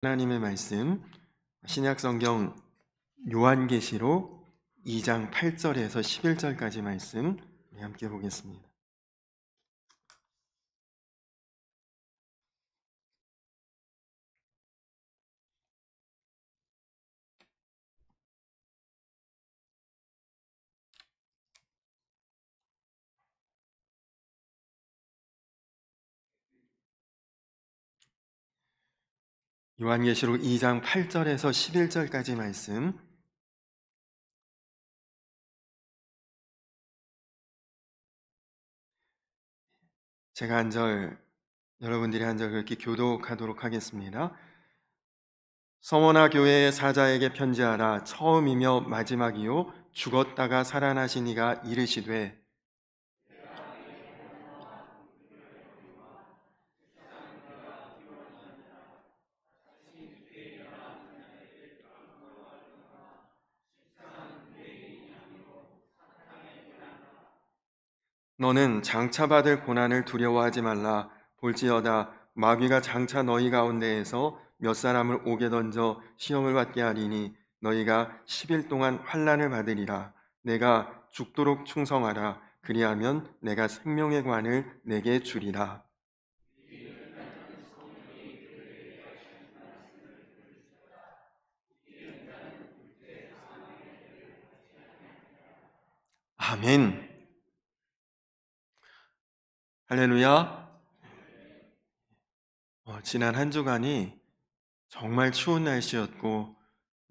하나님의 말씀 신약성경 요한계시록 2장 8절에서 11절까지 말씀 우리 함께 보겠습니다. 요한계시록 2장 8절에서 11절까지 말씀. 제가 한 절, 여러분들이 한 절 그렇게 교독하도록 하겠습니다. 서머나 교회의 사자에게 편지하라. 처음이며 마지막이요 죽었다가 살아나신 이가 이르시되 너는 장차 받을 고난을 두려워하지 말라. 볼지어다 마귀가 장차 너희 가운데에서 몇 사람을 옥에 던져 시험을 받게 하리니 너희가 10일 동안 환난을 받으리라. 내가 죽도록 충성하라. 그리하면 내가 생명의 관을 내게 주리라. 아멘. 할렐루야. 지난 한 주간이 정말 추운 날씨였고,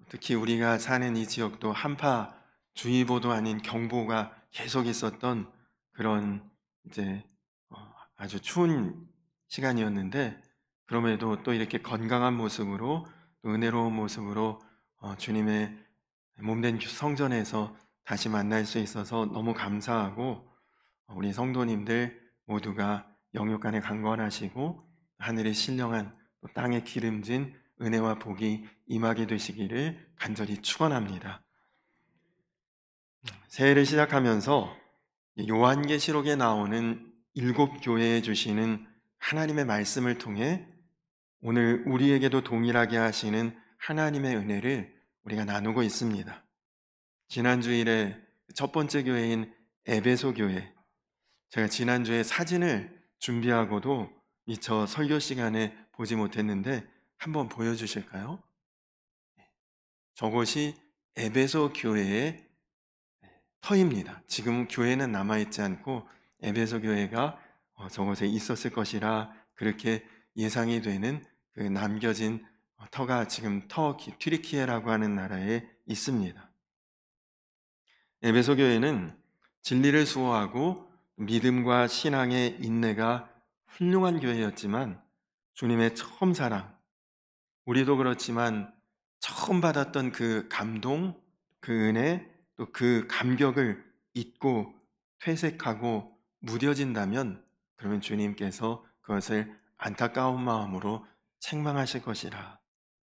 특히 우리가 사는 이 지역도 한파주의보도 아닌 경보가 계속 있었던 그런 이제 아주 추운 시간이었는데, 그럼에도 또 이렇게 건강한 모습으로 또 은혜로운 모습으로 주님의 몸된 성전에서 다시 만날 수 있어서 너무 감사하고, 우리 성도님들 모두가 영육간에 강건하시고 하늘의 신령한 또 땅에 기름진 은혜와 복이 임하게 되시기를 간절히 축원합니다. 새해를 시작하면서 요한계시록에 나오는 7교회에 주시는 하나님의 말씀을 통해 오늘 우리에게도 동일하게 하시는 하나님의 은혜를 우리가 나누고 있습니다. 지난주일에 첫 번째 교회인 에베소 교회, 제가 지난주에 사진을 준비하고도 미처 설교 시간에 보지 못했는데 한번 보여주실까요? 저것이 에베소 교회의 터입니다. 지금 교회는 남아있지 않고 에베소 교회가 저곳에 있었을 것이라 그렇게 예상이 되는 그 남겨진 터가 지금 튀르키예라고 하는 나라에 있습니다. 에베소 교회는 진리를 수호하고 믿음과 신앙의 인내가 훌륭한 교회였지만 주님의 처음 사랑, 우리도 그렇지만 처음 받았던 그 감동, 그 은혜, 또 그 감격을 잊고 퇴색하고 무뎌진다면 그러면 주님께서 그것을 안타까운 마음으로 책망하실 것이라.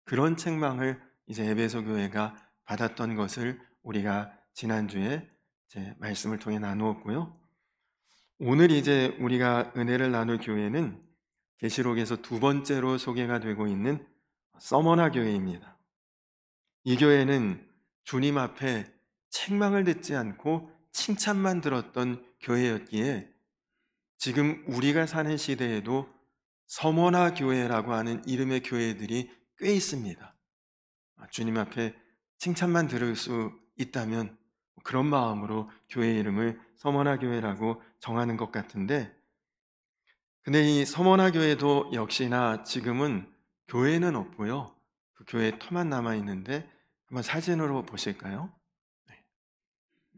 그런 책망을 이제 에베소 교회가 받았던 것을 우리가 지난주에 이제 말씀을 통해 나누었고요. 오늘 이제 우리가 은혜를 나눌 교회는 계시록에서 두 번째로 소개가 되고 있는 서머나 교회입니다. 이 교회는 주님 앞에 책망을 듣지 않고 칭찬만 들었던 교회였기에 지금 우리가 사는 시대에도 서머나 교회라고 하는 이름의 교회들이 꽤 있습니다. 주님 앞에 칭찬만 들을 수 있다면 그런 마음으로 교회 이름을 서머나 교회라고 정하는 것 같은데, 근데 이 서머나 교회도 역시나 지금은 교회는 없고요. 그 교회에 터만 남아있는데 한번 사진으로 보실까요? 네.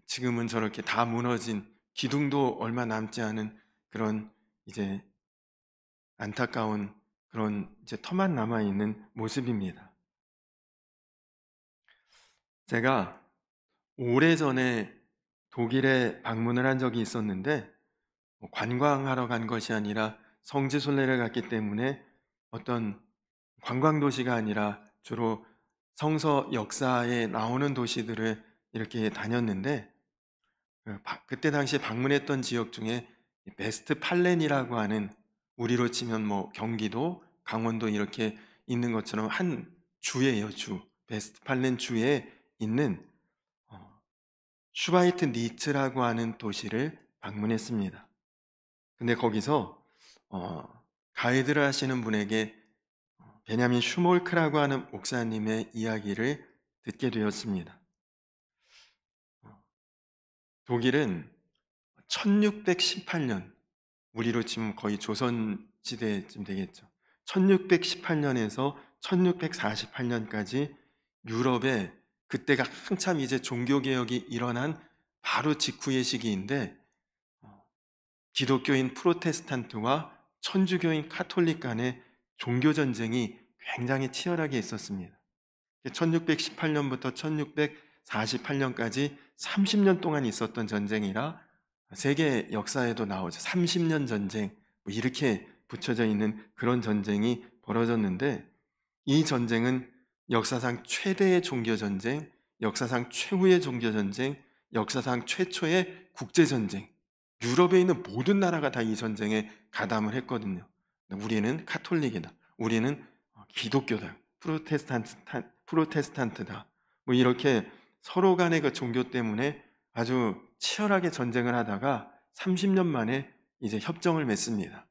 지금은 저렇게 다 무너진 기둥도 얼마 남지 않은 그런 이제 안타까운 그런 이제 터만 남아있는 모습입니다. 제가 오래전에 독일에 방문을 한 적이 있었는데 관광하러 간 것이 아니라 성지순례를 갔기 때문에 어떤 관광도시가 아니라 주로 성서 역사에 나오는 도시들을 이렇게 다녔는데 그때 당시에 방문했던 지역 중에 베스트 팔렌이라고 하는, 우리로 치면 뭐 경기도, 강원도 이렇게 있는 것처럼 한 주예요, 주. 베스트팔렌 주에 있는 슈바이트 니츠라고 하는 도시를 방문했습니다. 근데 거기서 가이드를 하시는 분에게 베냐민 슈몰크라고 하는 목사님의 이야기를 듣게 되었습니다. 독일은 1618년, 우리로 치면 거의 조선 시대쯤 되겠죠. 1618년에서 1648년까지 유럽에, 그때가 한참 이제 종교개혁이 일어난 바로 직후의 시기인데, 기독교인 프로테스탄트와 천주교인 카톨릭 간의 종교전쟁이 굉장히 치열하게 있었습니다. 1618년부터 1648년까지 30년 동안 있었던 전쟁이라 세계 역사에도 나오죠. 30년 전쟁, 뭐 이렇게 붙여져 있는 그런 전쟁이 벌어졌는데, 이 전쟁은 역사상 최대의 종교전쟁, 역사상 최후의 종교전쟁, 역사상 최초의 국제전쟁, 유럽에 있는 모든 나라가 다 이 전쟁에 가담을 했거든요. 우리는 카톨릭이다, 우리는 기독교다, 프로테스탄트다, 뭐 이렇게 서로 간의 그 종교 때문에 아주 치열하게 전쟁을 하다가 30년 만에 이제 협정을 맺습니다.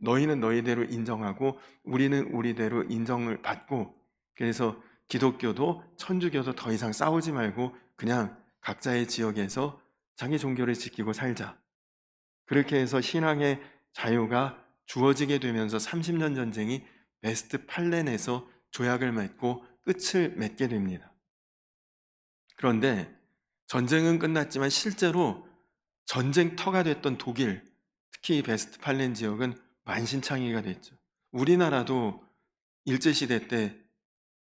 너희는 너희대로 인정하고 우리는 우리대로 인정을 받고, 그래서 기독교도 천주교도 더 이상 싸우지 말고 그냥 각자의 지역에서 자기 종교를 지키고 살자. 그렇게 해서 신앙의 자유가 주어지게 되면서 30년 전쟁이 베스트팔렌에서 조약을 맺고 끝을 맺게 됩니다. 그런데 전쟁은 끝났지만 실제로 전쟁터가 됐던 독일, 특히 베스트팔렌 지역은 만신창이가 됐죠. 우리나라도 일제시대 때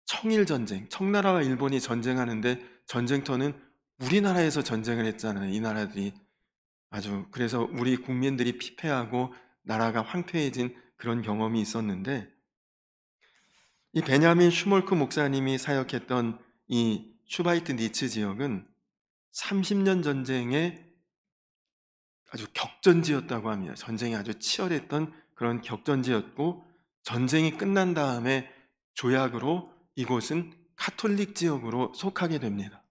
청일전쟁, 청나라와 일본이 전쟁하는데 전쟁터는 우리나라에서 전쟁을 했잖아요. 이 나라들이 아주, 그래서 우리 국민들이 피폐하고 나라가 황폐해진 그런 경험이 있었는데, 이 베냐민 슈몰크 목사님이 사역했던 이 슈바이트 니츠 지역은 30년 전쟁의 아주 격전지였다고 합니다. 전쟁이 아주 치열했던 그런 격전지였고, 전쟁이 끝난 다음에 조약으로 이곳은 카톨릭 지역으로 속하게 됩니다.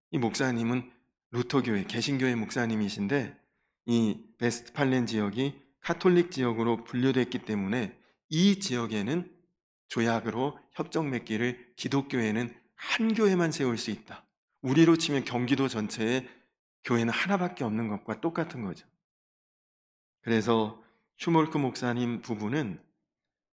이 목사님은 루터교회, 개신교회 목사님이신데, 이 베스트팔렌 지역이 카톨릭 지역으로 분류됐기 때문에 이 지역에는 조약으로 협정 맺기를 기독교회는 한 교회만 세울 수 있다. 우리로 치면 경기도 전체에 교회는 하나밖에 없는 것과 똑같은 거죠. 그래서 슈몰크 목사님 부부는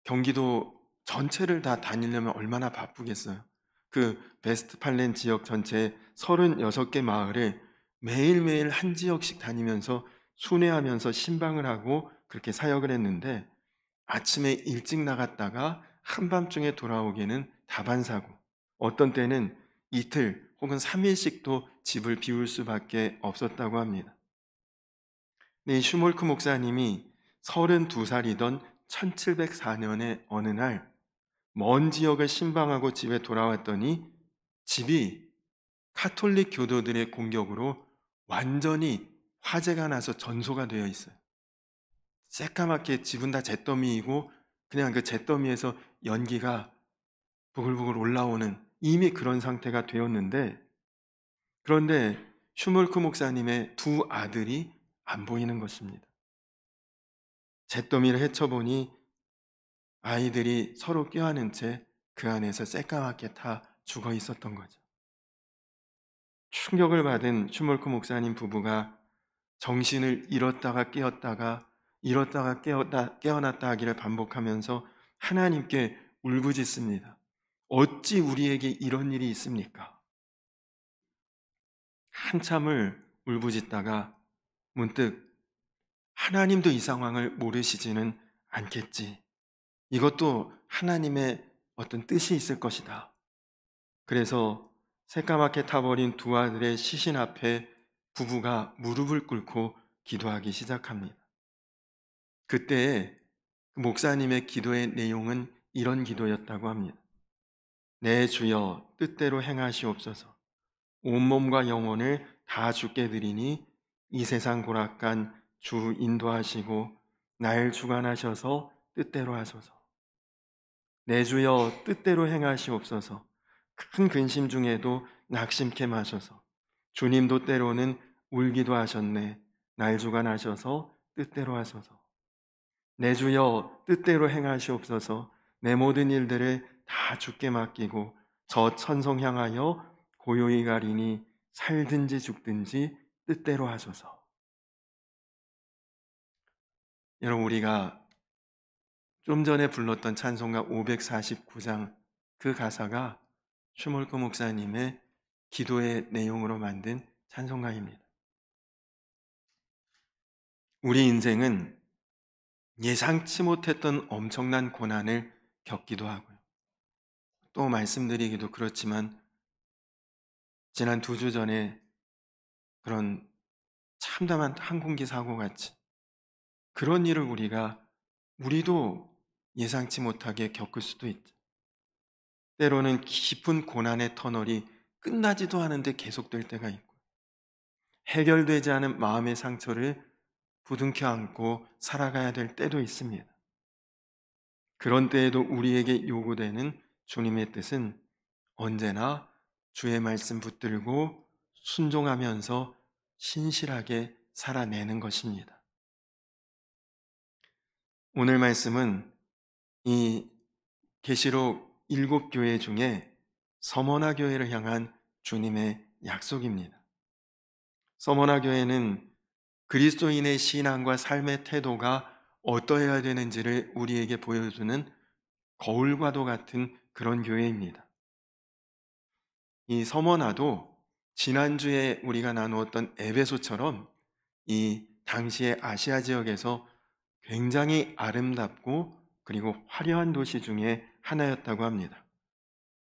경기도 전체를 다 다니려면 얼마나 바쁘겠어요. 그 베스트팔렌 지역 전체 36개 마을을 매일매일 한 지역씩 다니면서 순회하면서 신방을 하고 그렇게 사역을 했는데, 아침에 일찍 나갔다가 한밤중에 돌아오기는 다반사고, 어떤 때는 이틀 혹은 3일씩도 집을 비울 수밖에 없었다고 합니다. 네, 슈몰크 목사님이 32살이던 1704년의 어느 날 먼 지역을 신방하고 집에 돌아왔더니 집이 카톨릭 교도들의 공격으로 완전히 화재가 나서 전소가 되어 있어요. 새까맣게 집은 다 잿더미이고 그냥 그 잿더미에서 연기가 부글부글 올라오는, 이미 그런 상태가 되었는데, 그런데 슈몰크 목사님의 두 아들이 안 보이는 것입니다. 잿더미를 헤쳐보니 아이들이 서로 껴안은 채 그 안에서 새까맣게 타 죽어 있었던 거죠. 충격을 받은 슈몰크 목사님 부부가 정신을 잃었다가 깨었다가 잃었다가 깨어났다 하기를 반복하면서 하나님께 울부짖습니다. 어찌 우리에게 이런 일이 있습니까? 한참을 울부짖다가 문득 하나님도 이 상황을 모르시지는 않겠지, 이것도 하나님의 어떤 뜻이 있을 것이다. 그래서 새까맣게 타버린 두 아들의 시신 앞에 부부가 무릎을 꿇고 기도하기 시작합니다. 그때 목사님의 기도의 내용은 이런 기도였다고 합니다. 내 주여 뜻대로 행하시옵소서. 온몸과 영혼을 다 주께 드리니 이 세상 고락간 주 인도하시고 날 주관하셔서 뜻대로 하소서. 내 주여 뜻대로 행하시옵소서. 큰 근심 중에도 낙심케 마소서. 주님도 때로는 울기도 하셨네. 날주가 나셔서 뜻대로 하소서. 내 주여 뜻대로 행하시옵소서. 내 모든 일들을 다 주께 맡기고 저 천성 향하여 고요히 가리니 살든지 죽든지 뜻대로 하소서. 여러분, 우리가 좀 전에 불렀던 찬송가 549장 그 가사가 슈몰크 목사님의 기도의 내용으로 만든 찬송가입니다. 우리 인생은 예상치 못했던 엄청난 고난을 겪기도 하고요. 또 말씀드리기도 그렇지만 지난 2주 전에 그런 참담한 항공기 사고 같이 그런 일을 우리도 예상치 못하게 겪을 수도 있죠. 때로는 깊은 고난의 터널이 끝나지도 않은데 계속될 때가 있고, 해결되지 않은 마음의 상처를 부둥켜 안고 살아가야 될 때도 있습니다. 그런 때에도 우리에게 요구되는 주님의 뜻은 언제나 주의 말씀 붙들고 순종하면서 신실하게 살아내는 것입니다. 오늘 말씀은 이 계시록 7교회 중에 서머나 교회를 향한 주님의 약속입니다. 서머나 교회는 그리스도인의 신앙과 삶의 태도가 어떠해야 되는지를 우리에게 보여주는 거울과도 같은 그런 교회입니다. 이 서머나도 지난주에 우리가 나누었던 에베소처럼 이 당시의 아시아 지역에서 굉장히 아름답고 그리고 화려한 도시 중에 하나였다고 합니다.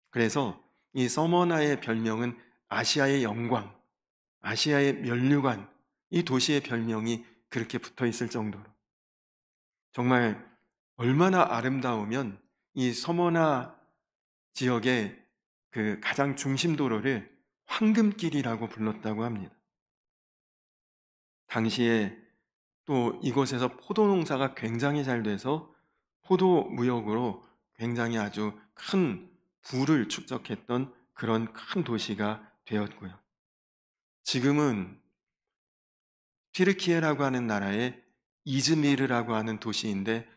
그래서 이 서머나의 별명은 아시아의 영광, 아시아의 면류관, 이 도시의 별명이 그렇게 붙어 있을 정도로 정말 얼마나 아름다우면 이 서머나 지역의 그 가장 중심도로를 황금길이라고 불렀다고 합니다. 당시에 또 이곳에서 포도 농사가 굉장히 잘 돼서 포도 무역으로 굉장히 아주 큰 부를 축적했던 그런 큰 도시가 되었고요. 지금은 튀르키예라고 하는 나라의 이즈미르라고 하는 도시인데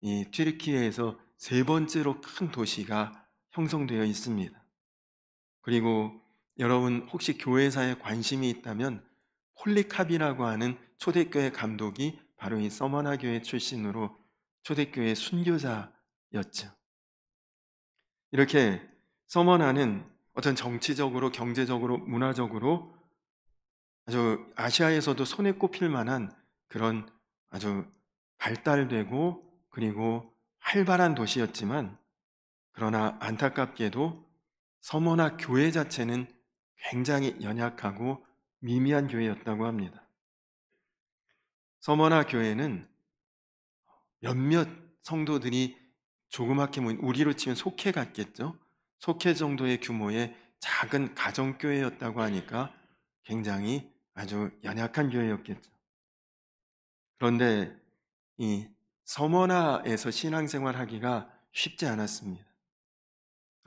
이 튀르키예에서 3번째로 큰 도시가 형성되어 있습니다. 그리고 여러분 혹시 교회사에 관심이 있다면 폴리캅이라고 하는 초대교회 감독이 바로 이 서머나 교회 출신으로 초대교회 순교자였죠. 이렇게 서머나는 어떤 정치적으로, 경제적으로, 문화적으로 아주 아시아에서도 손에 꼽힐 만한 그런 아주 발달되고 그리고 활발한 도시였지만, 그러나 안타깝게도 서머나 교회 자체는 굉장히 연약하고 미미한 교회였다고 합니다. 서머나 교회는 몇몇 성도들이 조그맣게 모인, 우리로 치면 속회 같겠죠? 속회 정도의 규모의 작은 가정교회였다고 하니까 굉장히 아주 연약한 교회였겠죠. 그런데 이 서머나에서 신앙생활 하기가 쉽지 않았습니다.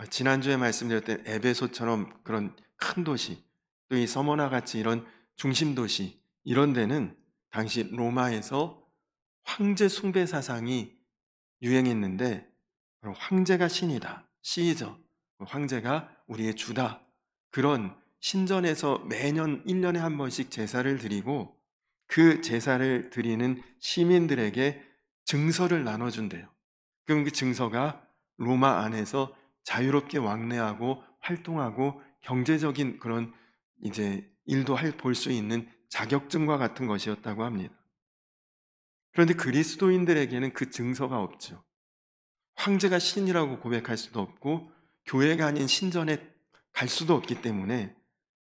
지난주에 말씀드렸던 에베소처럼 그런 큰 도시, 또 이 서머나 같이 이런 중심 도시, 이런 데는 당시 로마에서 황제 숭배 사상이 유행했는데, 황제가 신이다, 시이저, 황제가 우리의 주다, 그런 신전에서 매년 1년에 한 번씩 제사를 드리고 그 제사를 드리는 시민들에게 증서를 나눠준대요. 그럼 그 증서가 로마 안에서 자유롭게 왕래하고 활동하고 경제적인 그런 이제 일도 볼 수 있는 자격증과 같은 것이었다고 합니다. 그런데 그리스도인들에게는 그 증서가 없죠. 황제가 신이라고 고백할 수도 없고 교회가 아닌 신전에 갈 수도 없기 때문에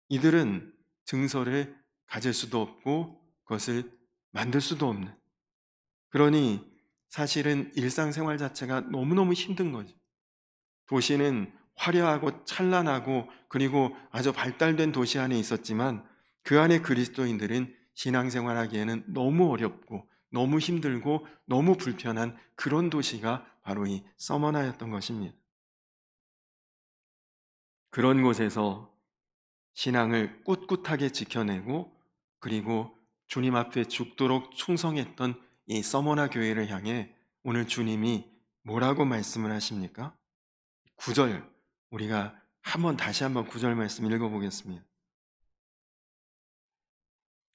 이들은 증서를 가질 수도 없고 그것을 만들 수도 없는, 그러니 사실은 일상생활 자체가 너무너무 힘든 거죠. 도시는 화려하고 찬란하고 그리고 아주 발달된 도시 안에 있었지만 그 안에 그리스도인들은 신앙생활하기에는 너무 어렵고 너무 힘들고 너무 불편한 그런 도시가 바로 이 서머나였던 것입니다. 그런 곳에서 신앙을 꿋꿋하게 지켜내고 그리고 주님 앞에 죽도록 충성했던 이 서머나 교회를 향해 오늘 주님이 뭐라고 말씀을 하십니까? 9절, 우리가 다시 한번 9절 말씀 읽어보겠습니다.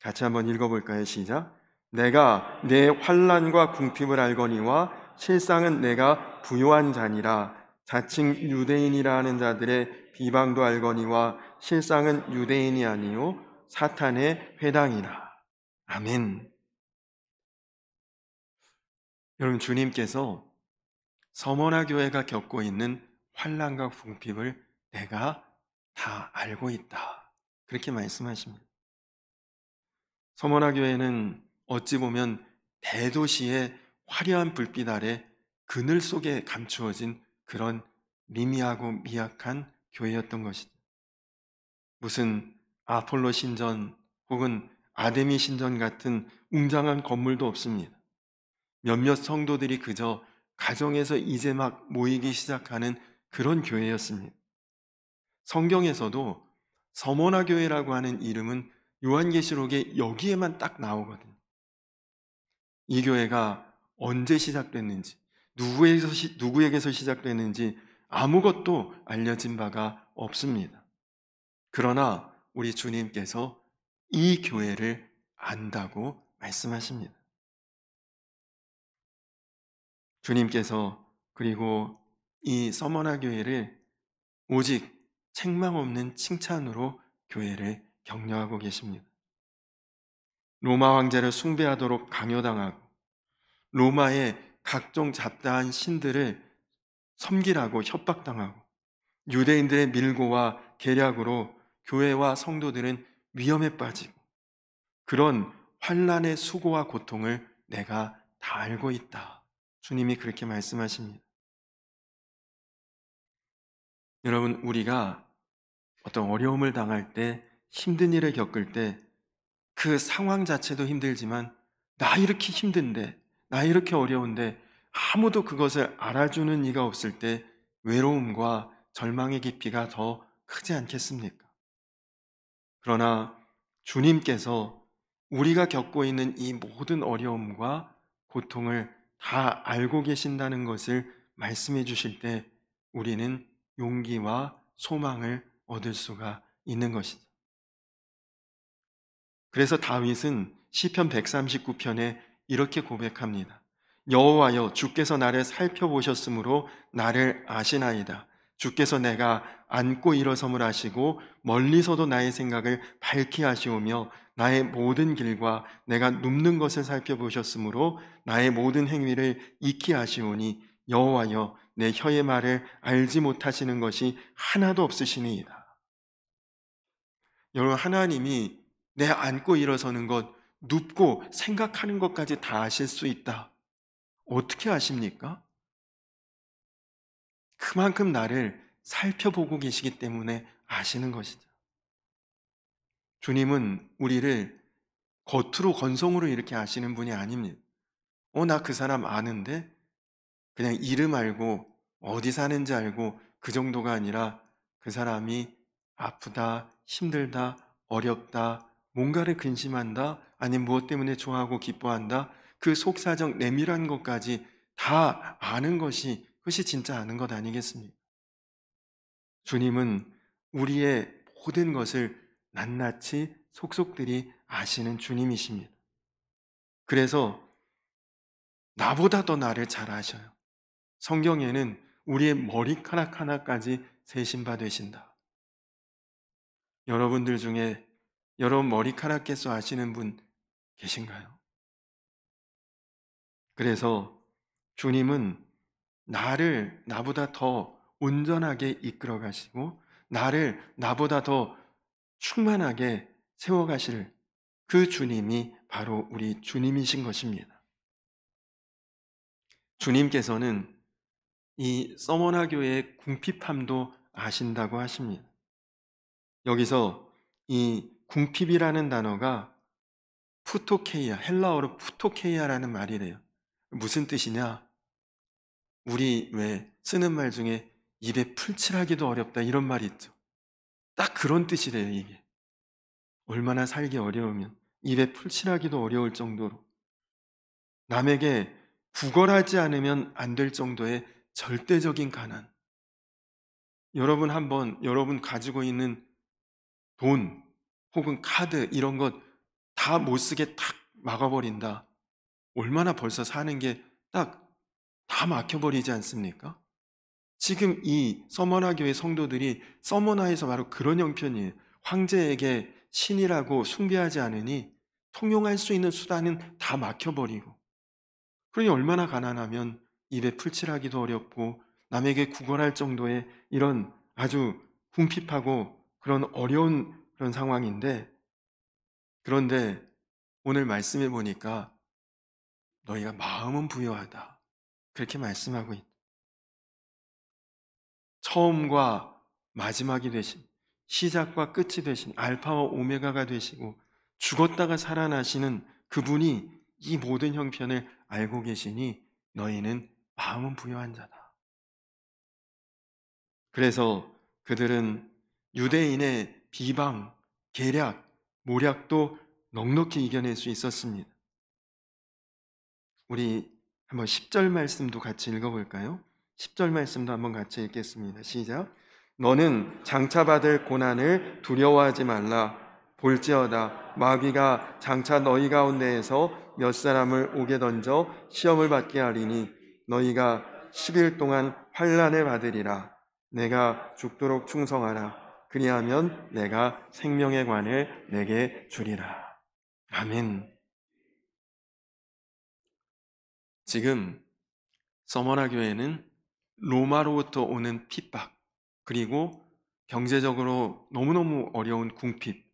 같이 한번 읽어볼까요? 시작. 내가 내 환난과 궁핍을 알거니와 실상은 내가 부요한 자니라. 자칭 유대인이라 하는 자들의 비방도 알거니와 실상은 유대인이 아니요 사탄의 회당이라. 아멘. 여러분, 주님께서 서머나 교회가 겪고 있는 환난과 궁핍을 내가 다 알고 있다, 그렇게 말씀하십니다. 서머나 교회는 어찌 보면 대도시의 화려한 불빛 아래 그늘 속에 감추어진 그런 미미하고 미약한 교회였던 것이죠. 무슨 아폴로 신전 혹은 아데미 신전 같은 웅장한 건물도 없습니다. 몇몇 성도들이 그저 가정에서 이제 막 모이기 시작하는 그런 교회였습니다. 성경에서도 서머나 교회라고 하는 이름은 요한계시록에 여기에만 딱 나오거든요. 이 교회가 언제 시작됐는지, 누구에게서 시작됐는지 아무것도 알려진 바가 없습니다. 그러나 우리 주님께서 이 교회를 안다고 말씀하십니다. 주님께서 그리고 이 서머나 교회를 오직 책망 없는 칭찬으로 교회를 격려하고 계십니다. 로마 황제를 숭배하도록 강요당하고 로마의 각종 잡다한 신들을 섬기라고 협박당하고 유대인들의 밀고와 계략으로 교회와 성도들은 위험에 빠지고 그런 환난의 수고와 고통을 내가 다 알고 있다, 주님이 그렇게 말씀하십니다. 여러분, 우리가 어떤 어려움을 당할 때, 힘든 일을 겪을 때 그 상황 자체도 힘들지만 나 이렇게 힘든데, 나 이렇게 어려운데 아무도 그것을 알아주는 이가 없을 때 외로움과 절망의 깊이가 더 크지 않겠습니까? 그러나 주님께서 우리가 겪고 있는 이 모든 어려움과 고통을 다 알고 계신다는 것을 말씀해 주실 때 우리는 용기와 소망을 얻을 수가 있는 것이죠. 그래서 다윗은 시편 139편에 이렇게 고백합니다. 여호와여, 주께서 나를 살펴보셨으므로 나를 아시나이다. 주께서 내가 앉고 일어섬을 아시고 멀리서도 나의 생각을 밝히 아시오며 나의 모든 길과 내가 눕는 것을 살펴보셨으므로 나의 모든 행위를 익히 아시오니 여호와여, 내 혀의 말을 알지 못하시는 것이 하나도 없으시니이다. 여러분, 하나님이 내 앉고 일어서는 것, 눕고 생각하는 것까지 다 아실 수 있다. 어떻게 아십니까? 그만큼 나를 살펴보고 계시기 때문에 아시는 것이죠. 주님은 우리를 겉으로 건성으로 이렇게 아시는 분이 아닙니다. 나 그 사람 아는데? 그냥 이름 알고 어디 사는지 알고 그 정도가 아니라 그 사람이 아프다, 힘들다, 어렵다, 뭔가를 근심한다, 아니면 무엇 때문에 좋아하고 기뻐한다, 그 속사정 내밀한 것까지 다 아는 그것이 진짜 아는 것 아니겠습니까? 주님은 우리의 모든 것을 낱낱이 속속들이 아시는 주님이십니다. 그래서 나보다 더 나를 잘 아셔요. 성경에는 우리의 머리카락 하나까지 세신바 되신다. 여러분들 중에 여러분 머리카락께서 아시는 분 계신가요? 그래서 주님은 나를 나보다 더 온전하게 이끌어 가시고 나를 나보다 더 충만하게 세워 가실 그 주님이 바로 우리 주님이신 것입니다. 주님께서는 이 서머나 교회의 궁핍함도 아신다고 하십니다. 여기서 이 궁핍이라는 단어가 푸토케이아, 헬라어로 푸토케이아라는 말이래요. 무슨 뜻이냐? 우리 왜 쓰는 말 중에 입에 풀칠하기도 어렵다 이런 말이 있죠. 딱 그런 뜻이래요, 이게. 얼마나 살기 어려우면 입에 풀칠하기도 어려울 정도로 남에게 구걸하지 않으면 안 될 정도의 절대적인 가난. 여러분 한번 여러분 가지고 있는 돈 혹은 카드 이런 것 다 못 쓰게 탁 막아버린다. 얼마나 벌써 사는 게 딱 다 막혀버리지 않습니까? 지금 이 서머나 교회 성도들이 서머나에서 바로 그런 형편이에요. 황제에게 신이라고 숭배하지 않으니 통용할 수 있는 수단은 다 막혀버리고 그러니 얼마나 가난하면 입에 풀칠하기도 어렵고 남에게 구걸할 정도의 이런 아주 궁핍하고 그런 어려운 그런 상황인데 그런데 오늘 말씀해 보니까 너희가 마음은 부유하다. 그렇게 말씀하고 있다. 처음과 마지막이 되신 시작과 끝이 되신 알파와 오메가가 되시고 죽었다가 살아나시는 그분이 이 모든 형편을 알고 계시니 너희는 마음은 부유한 자다. 그래서 그들은 유대인의 비방, 계략, 모략도 넉넉히 이겨낼 수 있었습니다. 우리 한번 10절 말씀도 같이 읽어볼까요? 10절 말씀도 한번 같이 읽겠습니다. 시작. 너는 장차 받을 고난을 두려워하지 말라. 볼지어다 마귀가 장차 너희 가운데에서 몇 사람을 오게 던져 시험을 받게 하리니 너희가 10일 동안 환난을 받으리라. 내가 죽도록 충성하라. 그리하면 내가 생명의 관을 내게 주리라. 아멘. 지금 서머나 교회는 로마로부터 오는 핍박, 그리고 경제적으로 너무너무 어려운 궁핍,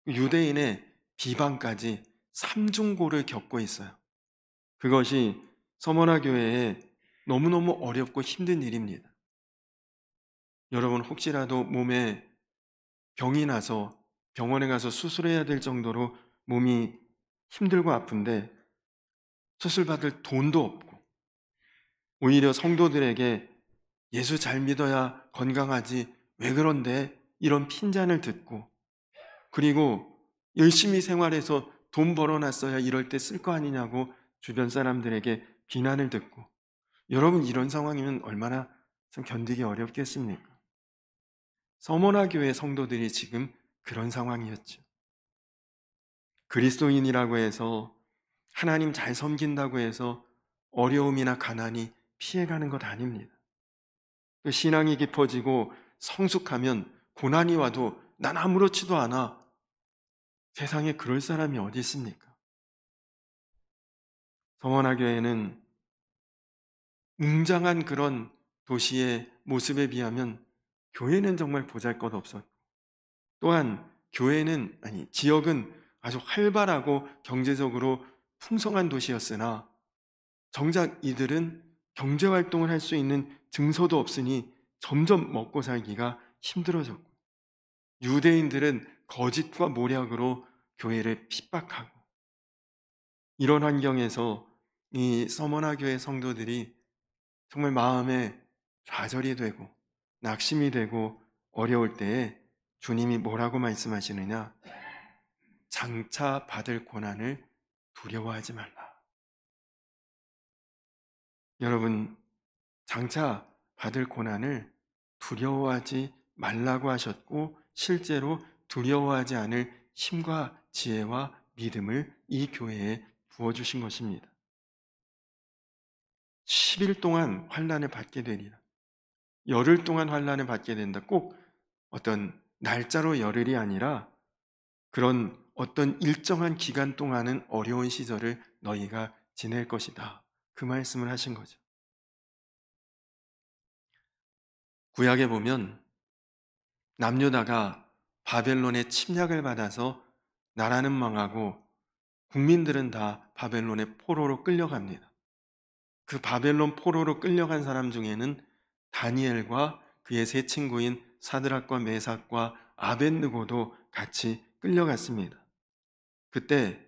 유대인의 비방까지 삼중고를 겪고 있어요. 그것이 서머나 교회에 너무너무 어렵고 힘든 일입니다. 여러분 혹시라도 몸에 병이 나서 병원에 가서 수술해야 될 정도로 몸이 힘들고 아픈데 수술 받을 돈도 없고 오히려 성도들에게 예수 잘 믿어야 건강하지 왜 그런데 이런 핀잔을 듣고 그리고 열심히 생활해서 돈 벌어놨어야 이럴 때 쓸 거 아니냐고 주변 사람들에게 비난을 듣고 여러분 이런 상황이면 얼마나 좀 견디기 어렵겠습니까? 서머나 교회 성도들이 지금 그런 상황이었죠. 그리스도인이라고 해서 하나님 잘 섬긴다고 해서 어려움이나 가난이 피해가는 것 아닙니다. 그 신앙이 깊어지고 성숙하면 고난이 와도 난 아무렇지도 않아. 세상에 그럴 사람이 어디 있습니까? 서머나 교회는 웅장한 그런 도시의 모습에 비하면 교회는 정말 보잘것없었고 또한 교회는 지역은 아주 활발하고 경제적으로 풍성한 도시였으나 정작 이들은 경제활동을 할 수 있는 증서도 없으니 점점 먹고 살기가 힘들어졌고 유대인들은 거짓과 모략으로 교회를 핍박하고 이런 환경에서 이 서머나 교회 성도들이 정말 마음에 좌절이 되고 낙심이 되고 어려울 때에 주님이 뭐라고 말씀하시느냐? 장차 받을 고난을 두려워하지 말라. 여러분, 장차 받을 고난을 두려워하지 말라고 하셨고 실제로 두려워하지 않을 힘과 지혜와 믿음을 이 교회에 부어주신 것입니다. 10일 동안 환난을 받게 되리라. 열흘 동안 환난을 받게 된다. 꼭 어떤 날짜로 열흘이 아니라 그런 어떤 일정한 기간 동안은 어려운 시절을 너희가 지낼 것이다. 그 말씀을 하신 거죠. 구약에 보면 남유다가 바벨론의 침략을 받아서 나라는 망하고 국민들은 다 바벨론의 포로로 끌려갑니다. 그 바벨론 포로로 끌려간 사람 중에는 다니엘과 그의 세 친구인 사드락과 메삭과 아벳느고도 같이 끌려갔습니다. 그때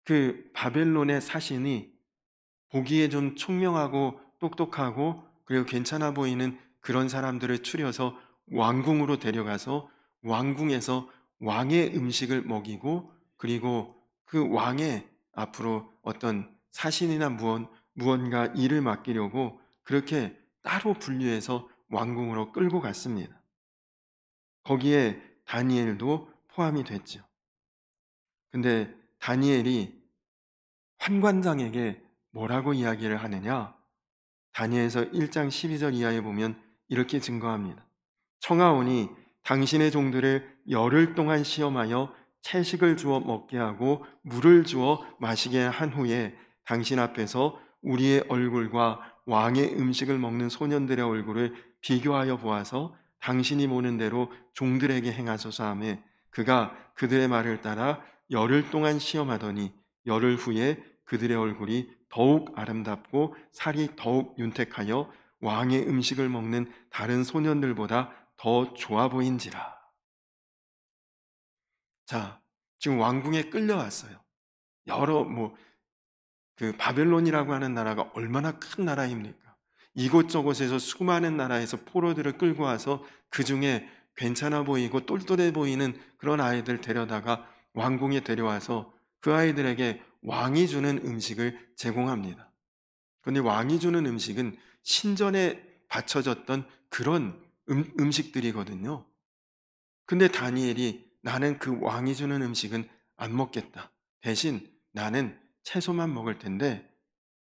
그 바벨론의 사신이 보기에 좀 총명하고 똑똑하고 그리고 괜찮아 보이는 그런 사람들을 추려서 왕궁으로 데려가서 왕궁에서 왕의 음식을 먹이고, 그리고 그 왕의 앞으로 어떤 사신이나 무언가 일을 맡기려고 그렇게 따로 분류해서 왕궁으로 끌고 갔습니다. 거기에 다니엘도 포함이 됐죠. 근데 다니엘이 환관장에게 뭐라고 이야기를 하느냐? 다니엘서 1장 12절 이하에 보면 이렇게 증거합니다. 청하오니 당신의 종들을 열흘 동안 시험하여 채식을 주어 먹게 하고 물을 주어 마시게 한 후에 당신 앞에서 우리의 얼굴과 왕의 음식을 먹는 소년들의 얼굴을 비교하여 보아서 당신이 보는 대로 종들에게 행하소서 하며, 그가 그들의 말을 따라 열흘 동안 시험하더니 열흘 후에 그들의 얼굴이 더욱 아름답고 살이 더욱 윤택하여 왕의 음식을 먹는 다른 소년들보다 더 좋아 보인지라. 자, 지금 왕궁에 끌려왔어요. 여러 그 바벨론이라고 하는 나라가 얼마나 큰 나라입니까? 이곳저곳에서 수많은 나라에서 포로들을 끌고 와서 그 중에 괜찮아 보이고 똘똘해 보이는 그런 아이들 데려다가 왕궁에 데려와서 그 아이들에게 왕이 주는 음식을 제공합니다. 그런데 왕이 주는 음식은 신전에 바쳐졌던 그런 음식들이거든요. 근데 다니엘이 나는 그 왕이 주는 음식은 안 먹겠다. 대신 나는 채소만 먹을 텐데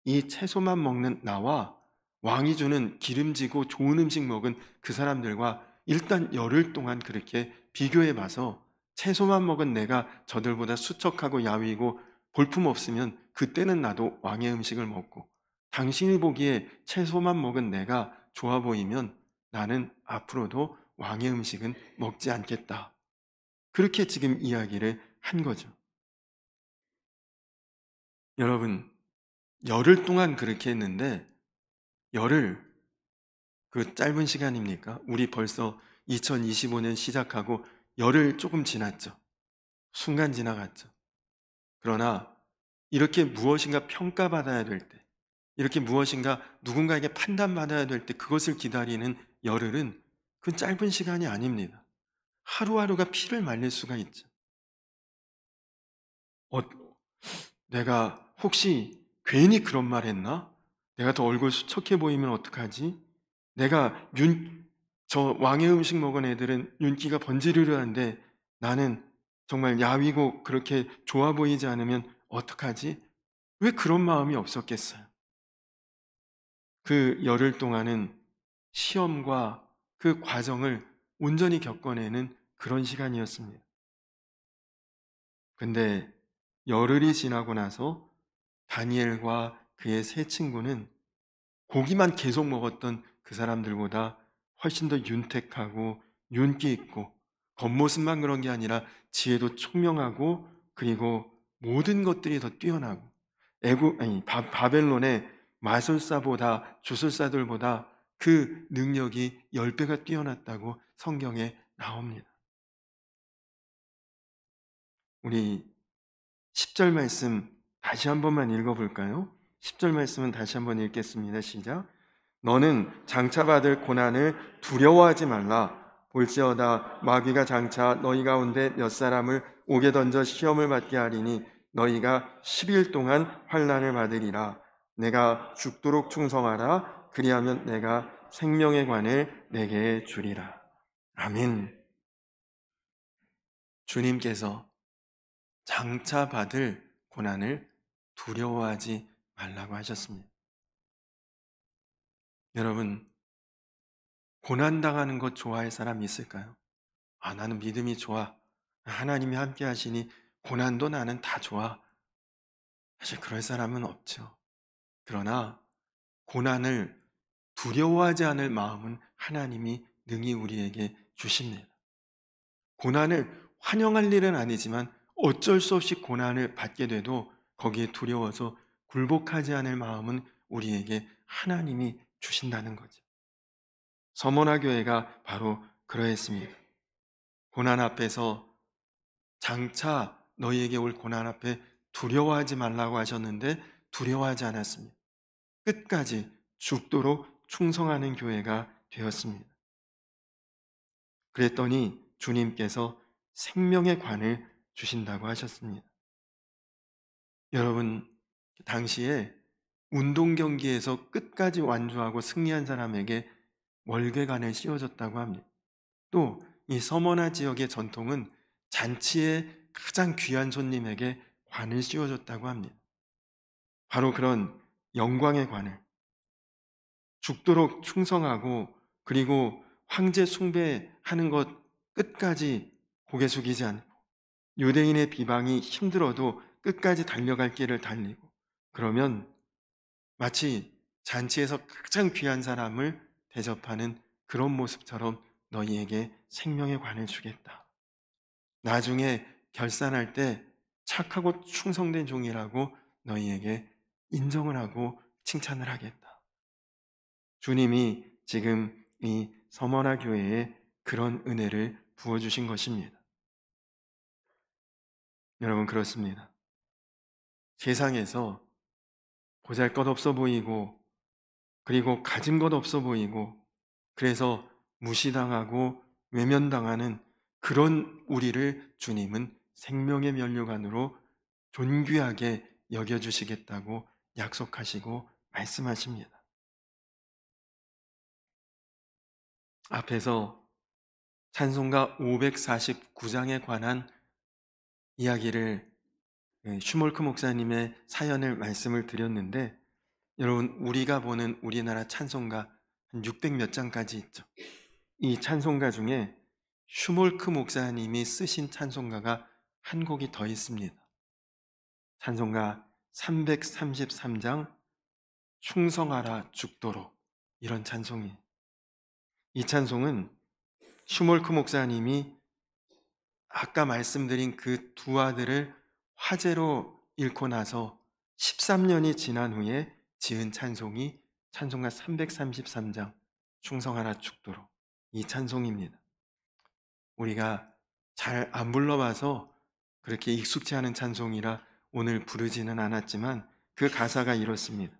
이 채소만 먹는 나와 왕이 주는 기름지고 좋은 음식 먹은 그 사람들과 일단 열흘 동안 그렇게 비교해 봐서 채소만 먹은 내가 저들보다 수척하고 야위고 볼품없으면 그때는 나도 왕의 음식을 먹고, 당신이 보기에 채소만 먹은 내가 좋아 보이면 나는 앞으로도 왕의 음식은 먹지 않겠다. 그렇게 지금 이야기를 한 거죠. 여러분, 열흘 동안 그렇게 했는데 열흘 그 짧은 시간입니까? 우리 벌써 2025년 시작하고 열흘 조금 지났죠. 순간 지나갔죠. 그러나 이렇게 무엇인가 평가받아야 될 때, 이렇게 무엇인가 누군가에게 판단받아야 될 때 그것을 기다리는 열흘은 그 짧은 시간이 아닙니다. 하루하루가 피를 말릴 수가 있죠. 어, 내가 혹시 괜히 그런 말 했나? 내가 더 얼굴 수척해 보이면 어떡하지? 내가 저 왕의 음식 먹은 애들은 윤기가 번지르르한데 나는 정말 야위고 그렇게 좋아 보이지 않으면 어떡하지? 왜 그런 마음이 없었겠어요? 그 열흘 동안은 시험과 그 과정을 온전히 겪어내는 그런 시간이었습니다. 근데 열흘이 지나고 나서 다니엘과 그의 세 친구는 고기만 계속 먹었던 그 사람들보다 훨씬 더 윤택하고 윤기 있고, 겉모습만 그런 게 아니라 지혜도 총명하고, 그리고 모든 것들이 더 뛰어나고, 바벨론의 마술사보다 주술사들보다 그 능력이 10배가 뛰어났다고 성경에 나옵니다. 우리 10절 말씀 다시 한 번만 읽어볼까요? 10절 말씀은 다시 한번 읽겠습니다. 시작. 너는 장차 받을 고난을 두려워하지 말라. 볼지어다 마귀가 장차 너희 가운데 몇 사람을 옥에 던져 시험을 받게 하리니 너희가 10일 동안 환난을 받으리라. 내가 죽도록 충성하라. 그리하면 내가 생명의 관을 내게 주리라. 아멘. 주님께서 장차 받을 고난을 두려워하지 말라고 하셨습니다. 여러분, 고난당하는 것 좋아할 사람이 있을까요? 아, 나는 믿음이 좋아. 하나님이 함께 하시니 고난도 나는 다 좋아. 사실 그럴 사람은 없죠. 그러나 고난을 두려워하지 않을 마음은 하나님이 능히 우리에게 주십니다. 고난을 환영할 일은 아니지만 어쩔 수 없이 고난을 받게 돼도 거기에 두려워서 굴복하지 않을 마음은 우리에게 하나님이 주신다는 거죠. 서머나 교회가 바로 그러했습니다. 고난 앞에서 장차 너희에게 올 고난 앞에 두려워하지 말라고 하셨는데 두려워하지 않았습니다. 끝까지 죽도록 충성하는 교회가 되었습니다. 그랬더니 주님께서 생명의 관을 주신다고 하셨습니다. 여러분, 당시에 운동 경기에서 끝까지 완주하고 승리한 사람에게 월계관을 씌워줬다고 합니다. 또 이 서머나 지역의 전통은 잔치에 가장 귀한 손님에게 관을 씌워줬다고 합니다. 바로 그런 영광의 관을, 죽도록 충성하고 그리고 황제 숭배하는 것 끝까지 고개 숙이지 않고 유대인의 비방이 힘들어도 끝까지 달려갈 길을 달리고, 그러면 마치 잔치에서 가장 귀한 사람을 대접하는 그런 모습처럼 너희에게 생명의 관을 주겠다. 나중에 결산할 때 착하고 충성된 종이라고 너희에게 인정을 하고 칭찬을 하겠다. 주님이 지금 이 서머나 교회에 그런 은혜를 부어주신 것입니다. 여러분, 그렇습니다. 세상에서 보잘것없어 보이고 그리고 가진 것 없어 보이고 그래서 무시당하고 외면당하는 그런 우리를 주님은 생명의 면류관으로 존귀하게 여겨주시겠다고 약속하시고 말씀하십니다. 앞에서 찬송가 549장에 관한 이야기를, 슈몰크 목사님의 사연을 말씀을 드렸는데, 여러분, 우리가 보는 우리나라 찬송가 한 600 몇 장까지 있죠. 이 찬송가 중에 슈몰크 목사님이 쓰신 찬송가가 한 곡이 더 있습니다. 찬송가 333장 충성하라 죽도록, 이런 찬송이에요. 이 찬송은 슈몰크 목사님이 아까 말씀드린 그 두 아들을 화재로 잃고 나서 13년이 지난 후에 지은 찬송이 찬송가 333장 충성하라 죽도록, 이 찬송입니다. 우리가 잘 안 불러봐서 그렇게 익숙치 않은 찬송이라 오늘 부르지는 않았지만 그 가사가 이렇습니다.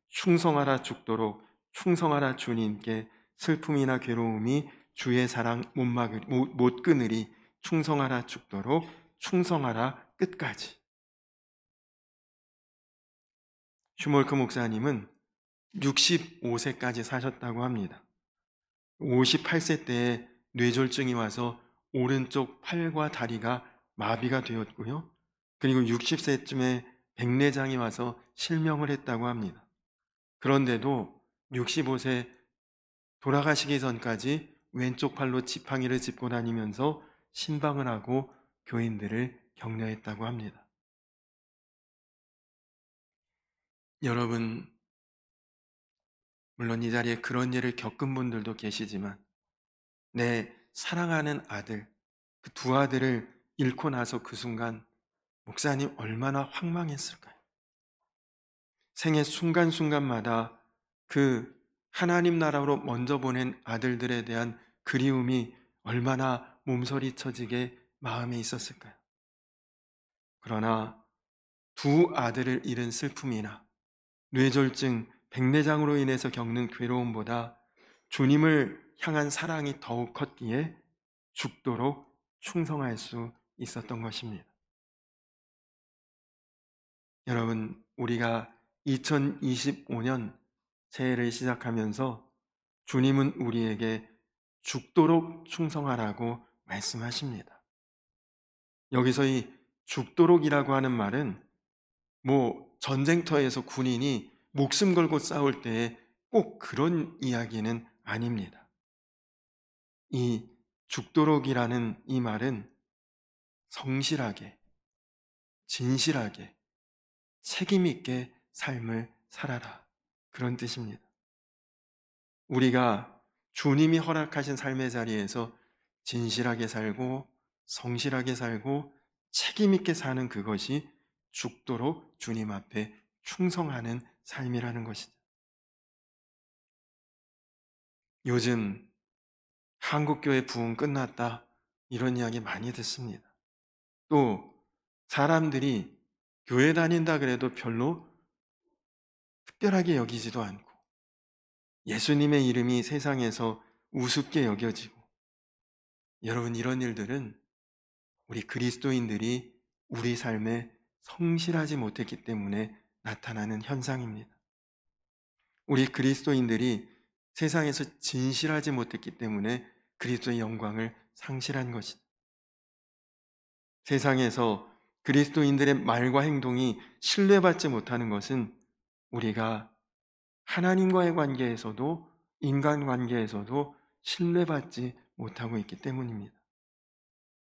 충성하라 죽도록 충성하라 주님께, 슬픔이나 괴로움이 주의 사랑 못 끊으리, 충성하라 죽도록 충성하라 끝까지. 슈몰크 목사님은 65세까지 사셨다고 합니다. 58세 때에 뇌졸중이 와서 오른쪽 팔과 다리가 마비가 되었고요. 그리고 60세쯤에 백내장이 와서 실명을 했다고 합니다. 그런데도 65세 돌아가시기 전까지 왼쪽 팔로 지팡이를 짚고 다니면서 신방을 하고 교인들을 격려했다고 합니다. 여러분, 물론 이 자리에 그런 일을 겪은 분들도 계시지만 내 사랑하는 아들, 그 두 아들을 잃고 나서 그 순간 목사님 얼마나 황망했을까요? 생애 순간순간마다 그 하나님 나라로 먼저 보낸 아들들에 대한 그리움이 얼마나 몸서리쳐지게 마음에 있었을까요? 그러나 두 아들을 잃은 슬픔이나 뇌졸중, 백내장으로 인해서 겪는 괴로움보다 주님을 향한 사랑이 더욱 컸기에 죽도록 충성할 수 있었던 것입니다. 여러분, 우리가 2025년 새해를 시작하면서 주님은 우리에게 죽도록 충성하라고 말씀하십니다. 여기서 이 죽도록이라고 하는 말은 전쟁터에서 군인이 목숨 걸고 싸울 때에 꼭 그런 이야기는 아닙니다. 이 죽도록이라는 이 말은 성실하게, 진실하게, 책임있게 삶을 살아라, 그런 뜻입니다. 우리가 주님이 허락하신 삶의 자리에서 진실하게 살고 성실하게 살고 책임있게 사는 그것이 죽도록 주님 앞에 충성하는 삶이라는 것이죠. 요즘 한국교회 부흥 끝났다, 이런 이야기 많이 듣습니다. 또 사람들이 교회 다닌다 그래도 별로 특별하게 여기지도 않고 예수님의 이름이 세상에서 우습게 여겨지고, 여러분, 이런 일들은 우리 그리스도인들이 우리 삶에 성실하지 못했기 때문에 나타나는 현상입니다. 우리 그리스도인들이 세상에서 진실하지 못했기 때문에 그리스도의 영광을 상실한 것이다. 세상에서 그리스도인들의 말과 행동이 신뢰받지 못하는 것은 우리가 하나님과의 관계에서도 인간관계에서도 신뢰받지 못하고 있기 때문입니다.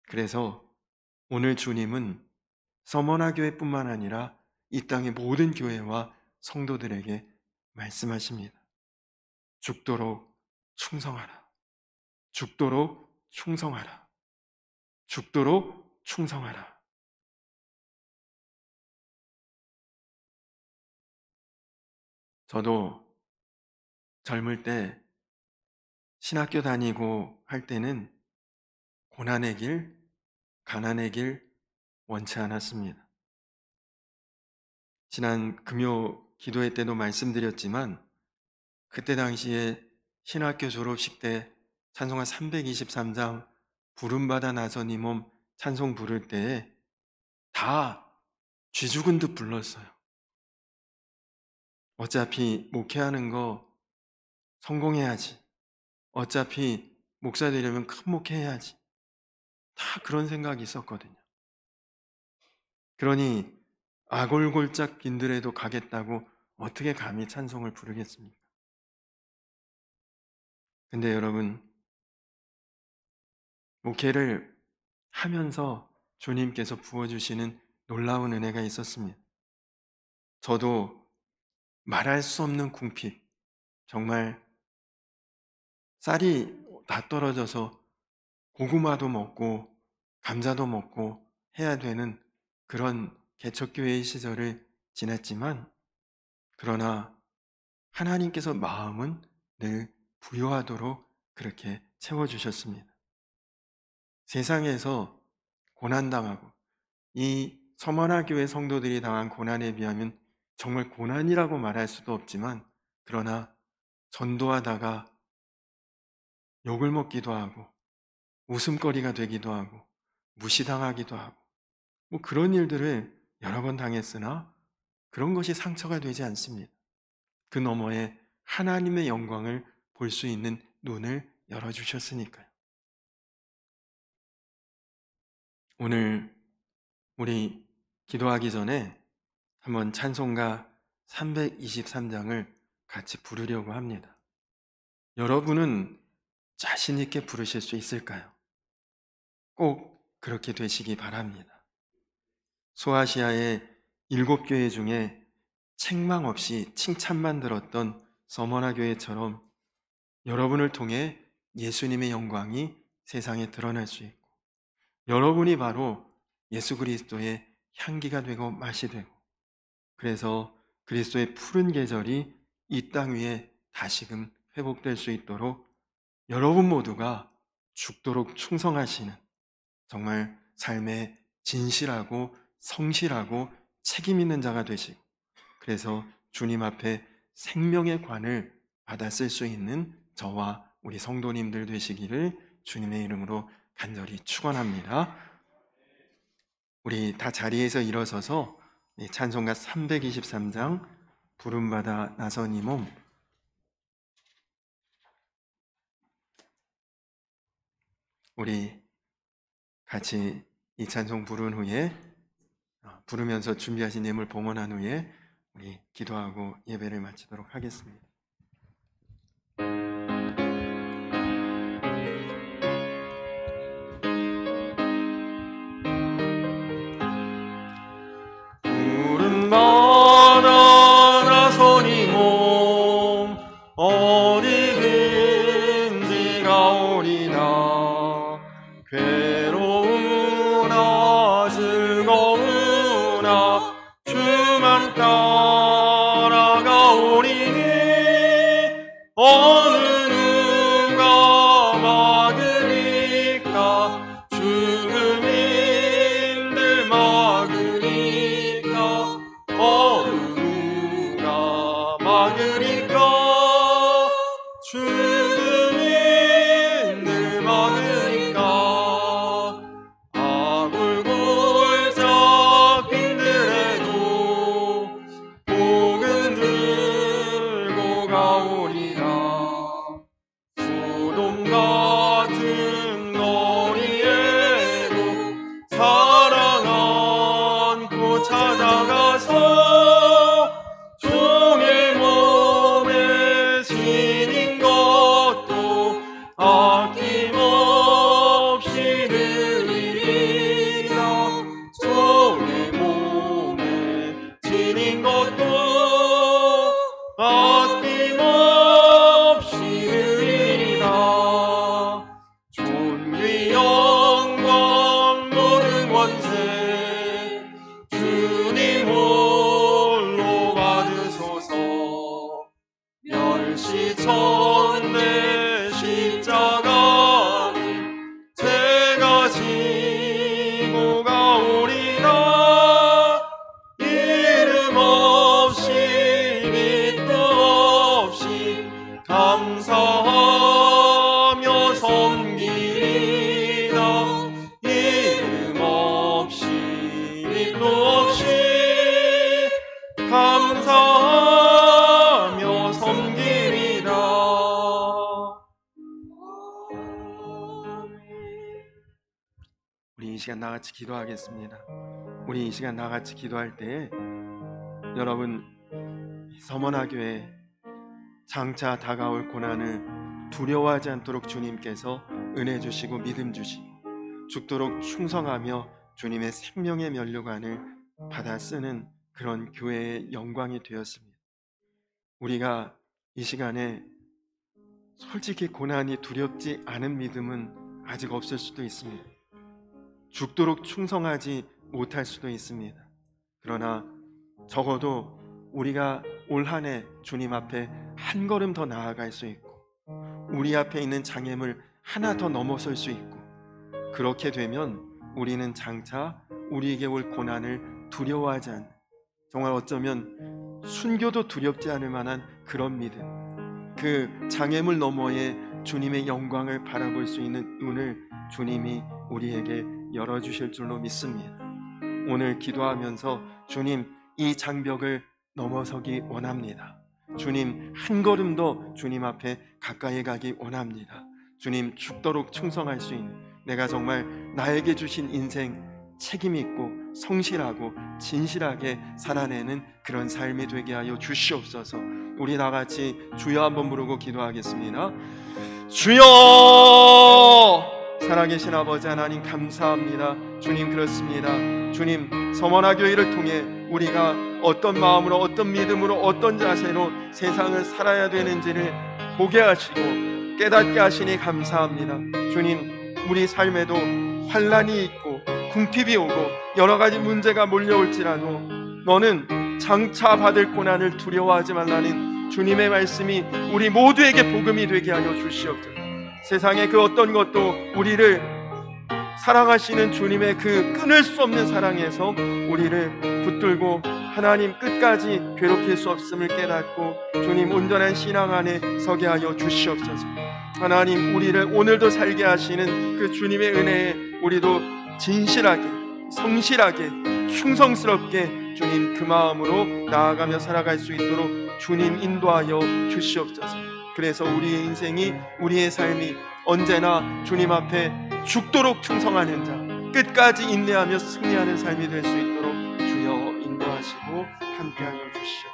그래서 오늘 주님은 서머나 교회뿐만 아니라 이 땅의 모든 교회와 성도들에게 말씀하십니다. 죽도록 충성하라. 죽도록 충성하라. 죽도록 충성하라. 저도 젊을 때 신학교 다니고 할 때는 고난의 길, 가난의 길 원치 않았습니다. 지난 금요 기도회 때도 말씀드렸지만 그때 당시에 신학교 졸업식 때 찬송가 323장 부름받아 나서니 몸 찬송 부를 때에 다 쥐 죽은 듯 불렀어요. 어차피 목회하는 거 성공해야지. 어차피 목사 되려면 큰 목회해야지. 다 그런 생각이 있었거든요. 그러니 아골골짝 빈들에도 가겠다고 어떻게 감히 찬송을 부르겠습니까? 근데 여러분, 목회를 하면서 주님께서 부어주시는 놀라운 은혜가 있었습니다. 저도 말할 수 없는 궁핍, 정말 쌀이 다 떨어져서 고구마도 먹고 감자도 먹고 해야 되는 그런 개척교회의 시절을 지냈지만, 그러나 하나님께서 마음은 늘 부요하도록 그렇게 채워주셨습니다. 세상에서 고난당하고 이 서머나 교회 성도들이 당한 고난에 비하면 정말 고난이라고 말할 수도 없지만, 그러나 전도하다가 욕을 먹기도 하고 웃음거리가 되기도 하고 무시당하기도 하고 뭐 그런 일들을 여러 번 당했으나 그런 것이 상처가 되지 않습니다. 그 너머에 하나님의 영광을 볼 수 있는 눈을 열어주셨으니까요. 오늘 우리 기도하기 전에 한번 찬송가 323장을 같이 부르려고 합니다. 여러분은 자신 있게 부르실 수 있을까요? 꼭 그렇게 되시기 바랍니다. 소아시아의 7교회 중에 책망 없이 칭찬만 들었던 서머나 교회처럼 여러분을 통해 예수님의 영광이 세상에 드러날 수 있고, 여러분이 바로 예수 그리스도의 향기가 되고 맛이 되고, 그래서 그리스도의 푸른 계절이 이 땅 위에 다시금 회복될 수 있도록 여러분 모두가 죽도록 충성하시는, 정말 삶에 진실하고 성실하고 책임 있는 자가 되시고, 그래서 주님 앞에 생명의 관을 받았을 수 있는 저와 우리 성도님들 되시기를 주님의 이름으로 간절히 축원합니다. 우리 다 자리에서 일어서서 찬송가 323장 부름받아 나서니 몸, 우리 같이 이 찬송 부른 후에 부르면서 준비하신 예물 봉헌한 후에 우리 기도하고 예배를 마치도록 하겠습니다. 부름받아 나서니 몸 어디든지 가오리다. 괴로우나 즐거우나 주만 따라가오리니 어느 누가 막으리까. 죽음 힘들 막으리까. 어느 누가 막으리까. 우리 이 시간 나같이 기도하겠습니다. 우리 이 시간 나같이 기도할 때에 여러분 서머나 교회 장차 다가올 고난을 두려워하지 않도록 주님께서 은혜 주시고 믿음 주시고 죽도록 충성하며 주님의 생명의 면류관을 받아 쓰는 그런 교회의 영광이 되었습니다. 우리가 이 시간에 솔직히 고난이 두렵지 않은 믿음은 아직 없을 수도 있습니다. 죽도록 충성하지 못할 수도 있습니다. 그러나 적어도 우리가 올 한 해 주님 앞에 한 걸음 더 나아갈 수 있고 우리 앞에 있는 장애물 하나 더 넘어설 수 있고 그렇게 되면 우리는 장차 우리에게 올 고난을 두려워하지 않는, 정말 어쩌면 순교도 두렵지 않을 만한 그런 믿음, 그 장애물 너머에 주님의 영광을 바라볼 수 있는 눈을 주님이 우리에게 열어주실 줄로 믿습니다. 오늘 기도하면서 주님, 이 장벽을 넘어서기 원합니다. 주님, 한 걸음 더 주님 앞에 가까이 가기 원합니다. 주님, 죽도록 충성할 수 있는, 내가 정말 나에게 주신 인생 책임 있고 성실하고 진실하게 살아내는 그런 삶이 되게 하여 주시옵소서. 우리 다같이 주여 한번 부르고 기도하겠습니다. 주여! 살아계신 아버지 하나님 감사합니다. 주님, 그렇습니다. 주님, 서머나 교회를 통해 우리가 어떤 마음으로, 어떤 믿음으로, 어떤 자세로 세상을 살아야 되는지를 보게 하시고 깨닫게 하시니 감사합니다. 주님, 우리 삶에도 환난이 있고 궁핍이 오고 여러 가지 문제가 몰려올지라도 너는 장차 받을 고난을 두려워하지 말라는 주님의 말씀이 우리 모두에게 복음이 되게 하여 주시옵소서. 세상의 그 어떤 것도 우리를 사랑하시는 주님의 그 끊을 수 없는 사랑에서 우리를 붙들고 하나님 끝까지 괴롭힐 수 없음을 깨닫고 주님 온전한 신앙 안에 서게 하여 주시옵소서. 하나님, 우리를 오늘도 살게 하시는 그 주님의 은혜에 우리도 진실하게, 성실하게, 충성스럽게 주님 그 마음으로 나아가며 살아갈 수 있도록 주님 인도하여 주시옵소서. 그래서 우리의 인생이, 우리의 삶이 언제나 주님 앞에 죽도록 충성하는 자, 끝까지 인내하며 승리하는 삶이 될 수 있도록 주여 인도하시고 함께하여 주시옵소서.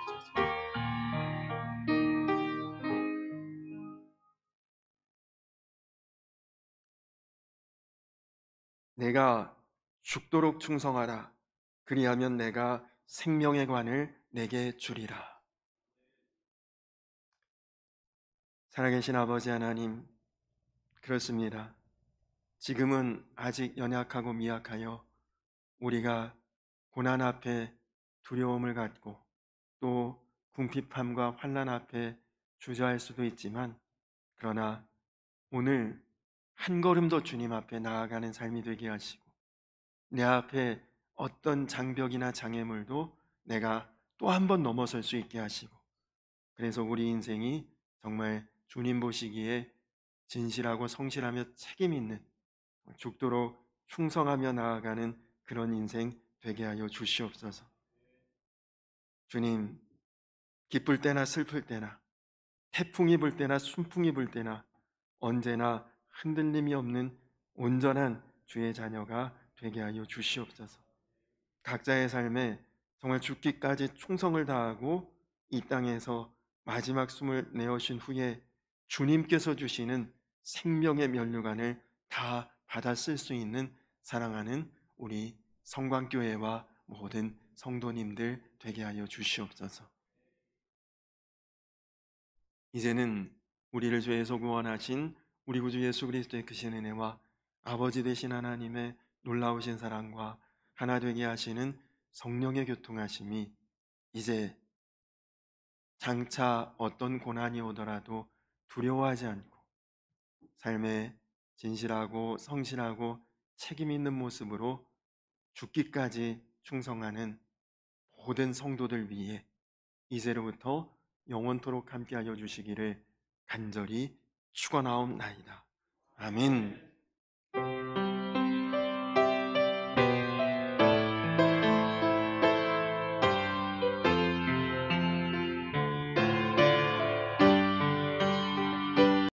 내가 죽도록 충성하라. 그리하면 내가 생명의 관을 내게 주리라. 살아계신 아버지 하나님, 그렇습니다. 지금은 아직 연약하고 미약하여 우리가 고난 앞에 두려움을 갖고 또 궁핍함과 환난 앞에 주저할 수도 있지만, 그러나 오늘 한 걸음 더 주님 앞에 나아가는 삶이 되게 하시고 내 앞에 어떤 장벽이나 장애물도 내가 또 한 번 넘어설 수 있게 하시고, 그래서 우리 인생이 정말 주님 보시기에 진실하고 성실하며 책임 있는, 죽도록 충성하며 나아가는 그런 인생 되게 하여 주시옵소서. 주님, 기쁠 때나 슬플 때나 태풍이 불 때나 순풍이 불 때나 언제나 흔들림이 없는 온전한 주의 자녀가 되게 하여 주시옵소서. 각자의 삶에 정말 죽기까지 충성을 다하고 이 땅에서 마지막 숨을 내어신 후에 주님께서 주시는 생명의 면류관을 다 받아 쓸 수 있는 사랑하는 우리 성광교회와 모든 성도님들 되게 하여 주시옵소서. 이제는 우리를 죄에서 구원하신 우리 구주 예수 그리스도의 크신 은혜와 아버지 되신 하나님의 놀라우신 사랑과 하나 되게 하시는 성령의 교통하심이 이제 장차 어떤 고난이 오더라도 두려워하지 않고 삶에 진실하고 성실하고 책임 있는 모습으로 죽기까지 충성하는 모든 성도들 위해 이제로부터 영원토록 함께하여 주시기를 간절히 축원하옵나이다. 아멘.